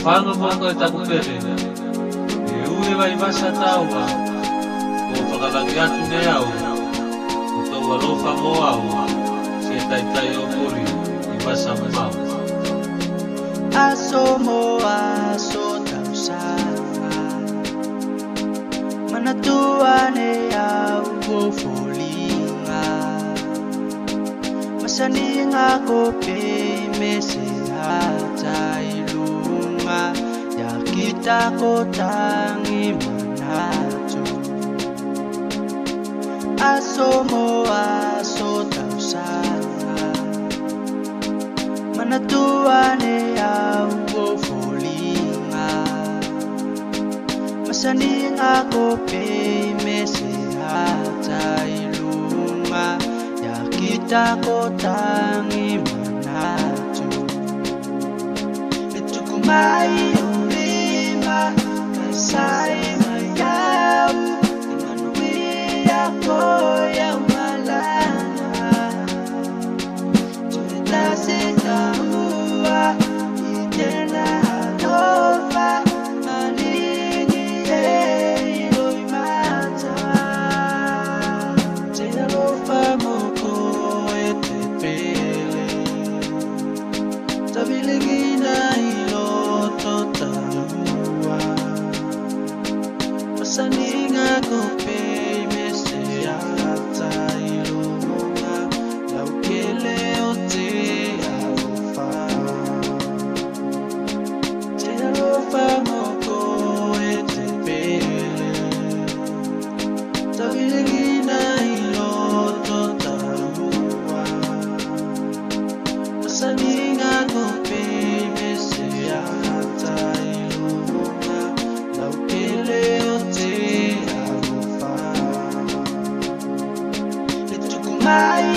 Whanga whanga e taku pere. E ue vai masa taua. O whakalangi atu ne au. O tau alofa mo au. Se tai o mori. I masa mau. Aso mo aso tau sanga. Manatuane au o folinga. Masaninga ko pe mese hatai lunga. Ya kita ko tangi manatu. Aso mo aso tau sanga. Manatuane au o folinga. Masaninga ko pe mese hatai lunga. Ya kita ko tangi manatu. Itukumai ulima kasai mayau. Inganui ako ya malana. Tuita sitaua itena hanova. Alingi e iloi mata. Tena lofa moko e te pele. Tabilingina iloto taua. Masaninga ko pe mese ata ilunga. Laukele o te alofa. Te alofa moko e te pele. Tabilingina iloto taua. Masaninga ko pe mese ata ilunga. Laukele o te alofa. Itukumai